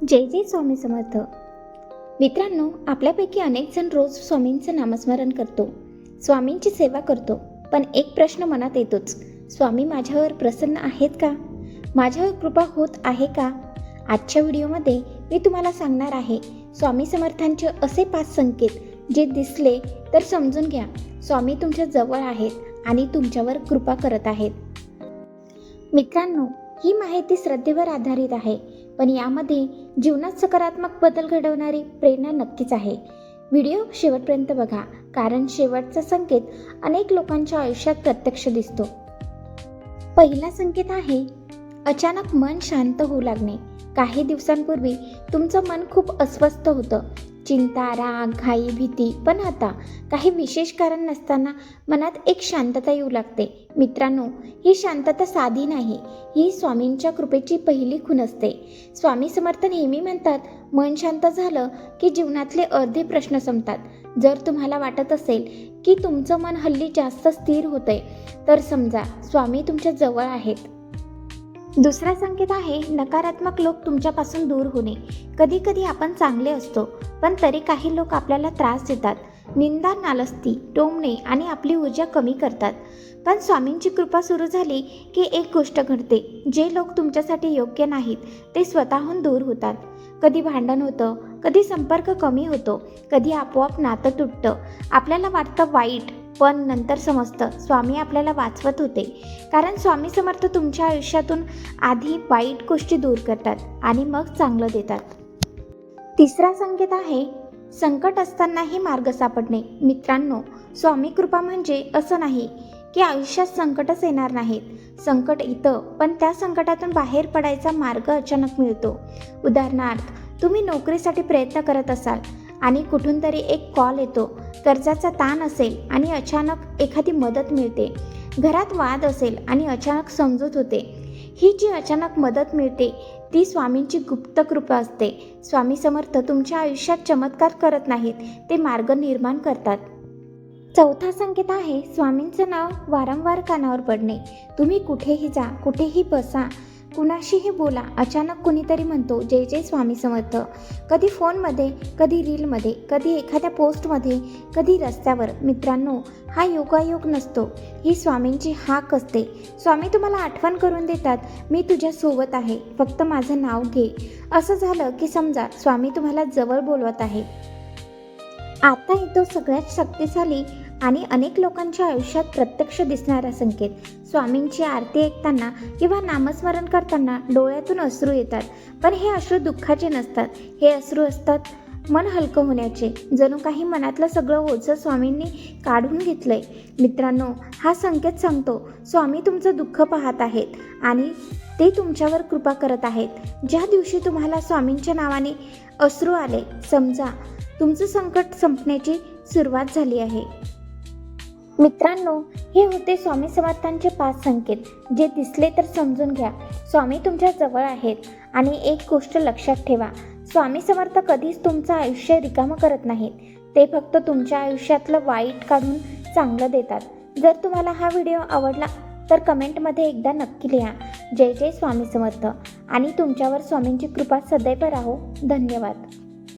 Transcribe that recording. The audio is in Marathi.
जय जय स्वामी समर्थ. मित्रांनो, आपल्यापैकी अनेक जण रोज स्वामींचं नामस्मरण करतो, स्वामींची सेवा करतो. पण एक प्रश्न मनात येतोच, स्वामी माझ्यावर प्रसन्न आहेत का? माझ्यावर कृपा होत आहे का? आजच्या व्हिडिओमध्ये मी तुम्हाला सांगणार आहे स्वामी समर्थांचे असे 5 संकेत जे दिसले तर समजून घ्या, स्वामी तुमच्या जवळ आहेत आणि तुमच्यावर कृपा करत आहेत. मित्रांनो, ही माहिती श्रद्धेवर आधारित आहे, पण यामध्ये जीवनात सकारात्मक बदल घडवणारी प्रेरणा नक्कीच आहे. व्हिडिओ शेवटपर्यंत बघा, कारण शेवटचा संकेत अनेक लोकांच्या आयुष्यात प्रत्यक्ष दिसतो. पहिला संकेत आहे अचानक मन शांत होऊ लागणे. काही दिवसांपूर्वी तुमचं मन खूप अस्वस्थ होतं, चिंता, राग, घाई, भीती. पण आता काही विशेष कारण नसताना मनात एक शांतता येऊ लागते. मित्रांनो, ही शांतता साधी नाही, ही स्वामींच्या कृपेची पहिली खूण असते. स्वामी समर्थ नेहमी म्हणतात, मन शांत झालं की जीवनातले अर्धे प्रश्न संपतात. जर तुम्हाला वाटत असेल की तुमचं मन हल्ली जास्त स्थिर होतंय, तर समजा स्वामी तुमच्या जवळ आहेत. दुसरा संकेत आहे नकारात्मक लोक तुमच्यापासून दूर होणे. कधी कधी आपण चांगले असतो, पण तरी काही लोक आपल्याला त्रास देतात, निंदा, नालस्ती, टोमणे आणि आपली ऊर्जा कमी करतात. पण स्वामींची कृपा सुरू झाली की एक गोष्ट घडते, जे लोक तुमच्यासाठी योग्य नाहीत ते स्वतःहून दूर होतात. कधी भांडण होतं, कधी संपर्क कमी होतो, कधी आपोआप नातं तुटतं. आपल्याला वाटतं वाईट, पण नंतर समजतं स्वामी आपल्याला वाचवत होते. कारण स्वामी समर्थ तुमच्या आयुष्यातून आधी वाईट गोष्टी दूर करतात आणि मग चांगलं देतात. तिसरा संकेत आहे संकट असतानाही मार्ग सापडणे. मित्रांनो, स्वामी कृपा म्हणजे असं नाही की आयुष्यात संकटच येणार नाहीत. संकट येतं, पण त्या संकटातून बाहेर पडायचा मार्ग अचानक मिळतो. उदाहरणार्थ, तुम्ही नोकरीसाठी प्रयत्न करत असाल आणि कुठून तरी एक कॉल येतो, कर्जाचा ताण असेल आणि अचानक एखादी मदत मिळते. घरात वाद असेल आणि अचानक समजूत होते. ही जी अचानक मदत मिळते ती स्वामींची गुप्त कृपा असते. स्वामी समर्थ तुमच्या आयुष्यात चमत्कार करत नाहीत, ते मार्ग निर्माण करतात. चौथा संकेत आहे स्वामींचं नाव वारंवार कानावर पडणे. तुम्ही कुठेही जा, कुठेही बसा, कुणाशीही बोला, अचानक कुणीतरी म्हणतो जय जय स्वामी समर्थ. कधी फोनमध्ये, कधी रीलमध्ये, कधी एखाद्या पोस्टमध्ये, कधी रस्त्यावर. मित्रांनो, हा योगायोग नसतो, ही स्वामींची हाक असते. स्वामी तुम्हाला आठवण करून देतात, मी तुझ्या सोबत आहे, फक्त माझं नाव घे. असं झालं की समजा स्वामी तुम्हाला जवळ बोलवत आहे. आता येतो सगळ्यात शक्तिशाली आणि अनेक लोकांच्या आयुष्यात प्रत्यक्ष दिसणारा संकेत. स्वामींची आरती ऐकताना किंवा नामस्मरण करताना डोळ्यातून अश्रू येतात. पण हे अश्रू दुःखाचे नसतात, हे अश्रू असतात मन हलकं होण्याचे. जणू काही मनातलं सगळं ओझं स्वामींनी काढून घेतलंय. मित्रांनो, हा संकेत सांगतो स्वामी तुमचं दुःख पाहत आहेत आणि ते तुमच्यावर कृपा करत आहेत. ज्या दिवशी तुम्हाला स्वामींच्या नावाने अश्रू आले, समजा तुमचं संकट संपण्याची सुरुवात झाली आहे. मित्रांनो, हे होते स्वामी समर्थांचे 5 संकेत जे दिसले तर समजून घ्या, स्वामी तुमच्या जवळ आहेत. आणि एक गोष्ट लक्षात ठेवा, स्वामी समर्थ कधीच तुमचं आयुष्य रिकामं करत नाहीत, ते फक्त तुमच्या आयुष्यातलं वाईट काढून चांगलं देतात. जर तुम्हाला हा व्हिडिओ आवडला तर कमेंटमध्ये एकदा नक्की लिहा जय जय स्वामी समर्थ आणि तुमच्यावर स्वामींची कृपा सदैव राहो. धन्यवाद.